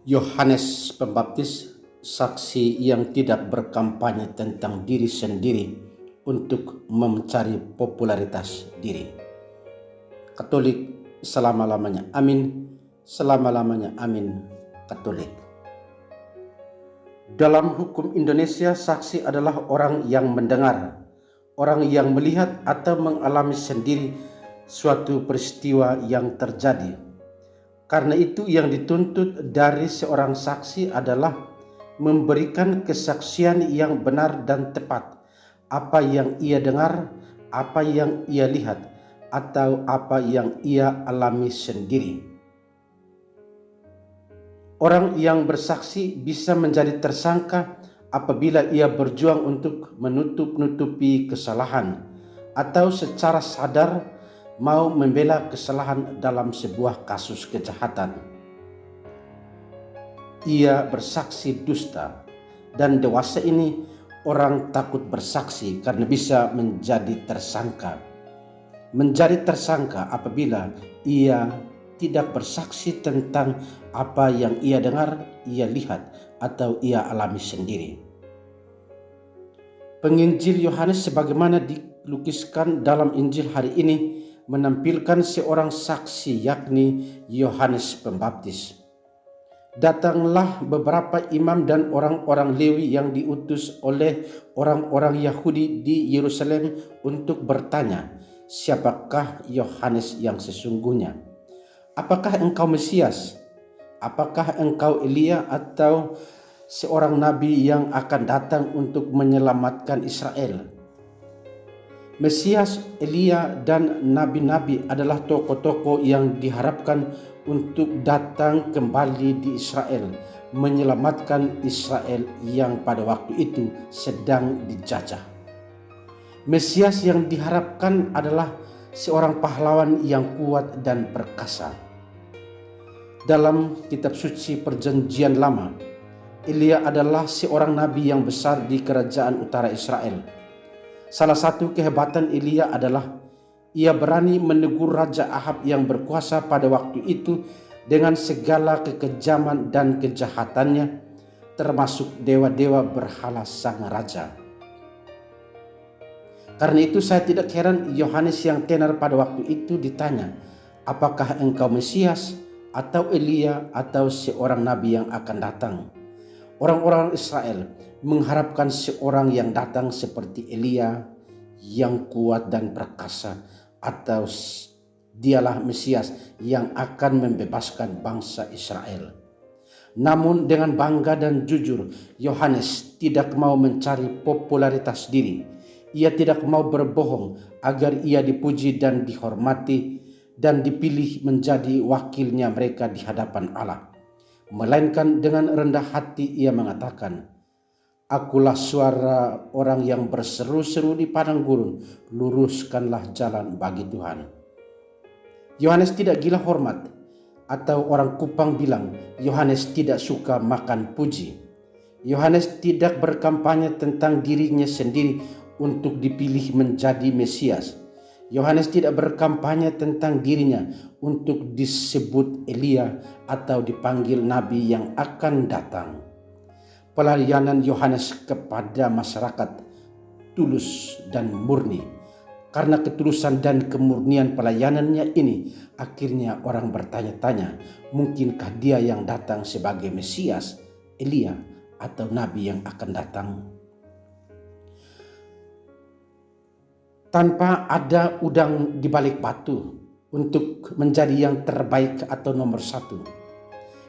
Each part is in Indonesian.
Yohanes Pembaptis, saksi yang tidak berkampanye tentang diri sendiri untuk mencari popularitas diri. Katolik selama-lamanya amin, selama-lamanya amin, Katolik. Dalam hukum Indonesia, saksi adalah orang yang mendengar, orang yang melihat atau mengalami sendiri suatu peristiwa yang terjadi. Karena itu yang dituntut dari seorang saksi adalah memberikan kesaksian yang benar dan tepat, apa yang ia dengar, apa yang ia lihat, atau apa yang ia alami sendiri. Orang yang bersaksi bisa menjadi tersangka apabila ia berjuang untuk menutup-nutupi kesalahan atau secara sadar mau membela kesalahan dalam sebuah kasus kejahatan. Ia bersaksi dusta, dan dewasa ini orang takut bersaksi karena bisa menjadi tersangka. Menjadi tersangka apabila ia tidak bersaksi tentang apa yang ia dengar, ia lihat, atau ia alami sendiri. Penginjil Yohanes sebagaimana dilukiskan dalam Injil hari ini menampilkan seorang saksi, yakni Yohanes Pembaptis. Datanglah beberapa imam dan orang-orang Lewi yang diutus oleh orang-orang Yahudi di Yerusalem untuk bertanya, siapakah Yohanes yang sesungguhnya? Apakah engkau Mesias? Apakah engkau Elia atau seorang nabi yang akan datang untuk menyelamatkan Israel? Mesias, Elia, dan nabi-nabi adalah tokoh-tokoh yang diharapkan untuk datang kembali di Israel, menyelamatkan Israel yang pada waktu itu sedang dijajah. Mesias yang diharapkan adalah seorang pahlawan yang kuat dan perkasa. Dalam kitab suci Perjanjian Lama, Elia adalah seorang nabi yang besar di kerajaan utara Israel. Salah satu kehebatan Elia adalah ia berani menegur Raja Ahab yang berkuasa pada waktu itu dengan segala kekejaman dan kejahatannya, termasuk dewa-dewa berhala sang raja. Karena itu saya tidak heran Yohanes yang tenar pada waktu itu ditanya, apakah engkau Mesias atau Elia atau seorang nabi yang akan datang? Orang-orang Israel mengharapkan seorang yang datang seperti Elia yang kuat dan perkasa, atau dialah Mesias yang akan membebaskan bangsa Israel. Namun dengan bangga dan jujur, Yohanes tidak mau mencari popularitas diri. Ia tidak mau berbohong agar ia dipuji dan dihormati dan dipilih menjadi wakilnya mereka di hadapan Allah. Melainkan dengan rendah hati ia mengatakan, akulah suara orang yang berseru-seru di padang gurun, luruskanlah jalan bagi Tuhan. Yohanes tidak gila hormat, atau orang Kupang bilang Yohanes tidak suka makan puji. Yohanes tidak berkampanye tentang dirinya sendiri untuk dipilih menjadi Mesias. Yohanes tidak berkampanye tentang dirinya untuk disebut Elia atau dipanggil nabi yang akan datang. Pelayanan Yohanes kepada masyarakat tulus dan murni. Karena ketulusan dan kemurnian pelayanannya ini, akhirnya orang bertanya-tanya, mungkinkah dia yang datang sebagai Mesias, Elia, atau nabi yang akan datang? Tanpa ada udang di balik batu untuk menjadi yang terbaik atau nomor satu.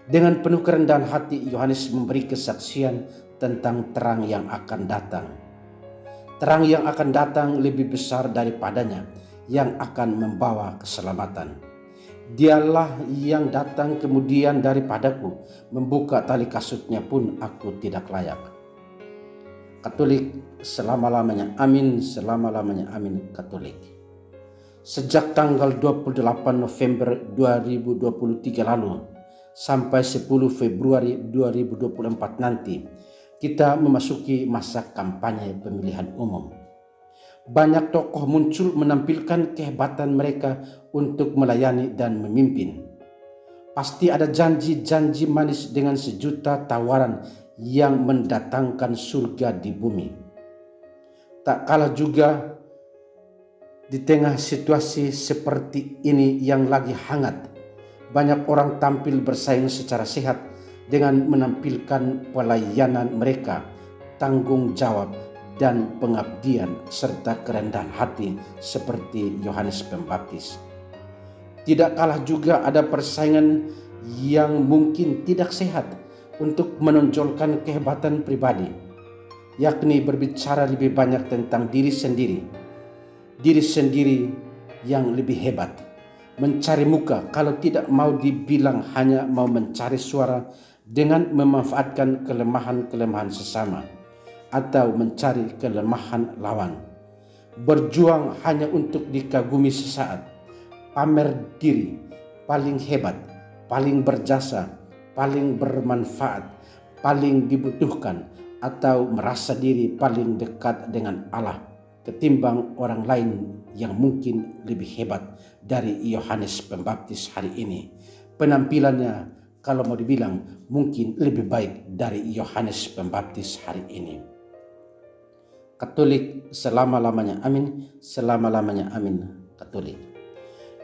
Dengan penuh kerendahan hati, Yohanes memberi kesaksian tentang terang yang akan datang. Terang yang akan datang lebih besar daripadanya, yang akan membawa keselamatan. Dialah yang datang kemudian daripadaku, membuka tali kasutnya pun aku tidak layak. Katolik selama-lamanya amin, selama-lamanya amin, Katolik. Sejak tanggal 28 November 2023 lalu sampai 10 Februari 2024 nanti, kita memasuki masa kampanye pemilihan umum. Banyak tokoh muncul menampilkan kehebatan mereka untuk melayani dan memimpin. Pasti ada janji-janji manis dengan sejuta tawaran yang mendatangkan surga di bumi. Tak kalah juga di tengah situasi seperti ini yang lagi hangat, banyak orang tampil bersaing secara sehat dengan menampilkan pelayanan mereka, tanggung jawab, dan pengabdian serta kerendahan hati seperti Yohanes Pembaptis. Tidak kalah juga ada persaingan yang mungkin tidak sehat untuk menonjolkan kehebatan pribadi, yakni berbicara lebih banyak tentang diri sendiri yang lebih hebat, mencari muka kalau tidak mau dibilang hanya mau mencari suara dengan memanfaatkan kelemahan-kelemahan sesama atau mencari kelemahan lawan, berjuang hanya untuk dikagumi sesaat, pamer diri, paling hebat, paling berjasa, paling bermanfaat, paling dibutuhkan, atau merasa diri paling dekat dengan Allah ketimbang orang lain yang mungkin lebih hebat dari Yohanes Pembaptis hari ini. Penampilannya kalau mau dibilang mungkin lebih baik dari Yohanes Pembaptis hari ini. Katolik selama-lamanya amin, selama-lamanya amin. Katolik.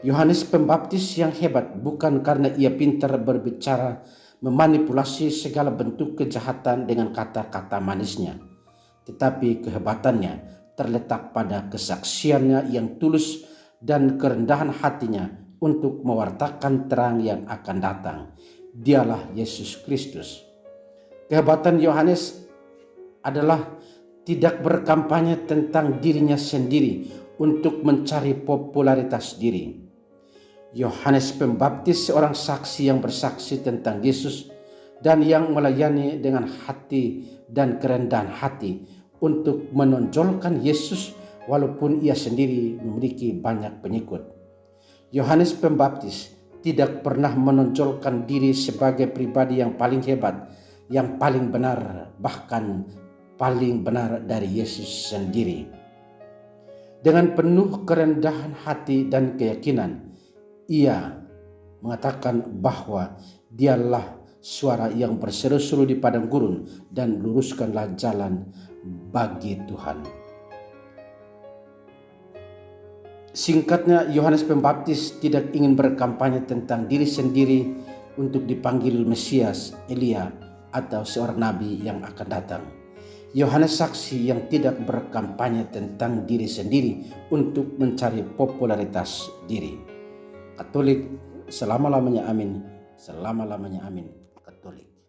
Yohanes Pembaptis yang hebat bukan karena ia pintar berbicara, memanipulasi segala bentuk kejahatan dengan kata-kata manisnya, tetapi kehebatannya terletak pada kesaksiannya yang tulus dan kerendahan hatinya untuk mewartakan terang yang akan datang. Dialah Yesus Kristus. Kehebatan Yohanes adalah tidak berkampanye tentang dirinya sendiri untuk mencari popularitas diri. Yohanes Pembaptis seorang saksi yang bersaksi tentang Yesus dan yang melayani dengan hati dan kerendahan hati untuk menonjolkan Yesus walaupun ia sendiri memiliki banyak pengikut. Yohanes Pembaptis tidak pernah menonjolkan diri sebagai pribadi yang paling hebat, yang paling benar, bahkan paling benar dari Yesus sendiri. Dengan penuh kerendahan hati dan keyakinan, ia mengatakan bahwa dialah suara yang berseru-seru di padang gurun dan luruskanlah jalan bagi Tuhan. Singkatnya, Yohanes Pembaptis tidak ingin berkampanye tentang diri sendiri untuk dipanggil Mesias, Elia, atau seorang nabi yang akan datang. Yohanes saksi yang tidak berkampanye tentang diri sendiri untuk mencari popularitas diri. Katolik selama-lamanya amin, selama-lamanya amin. Katolik.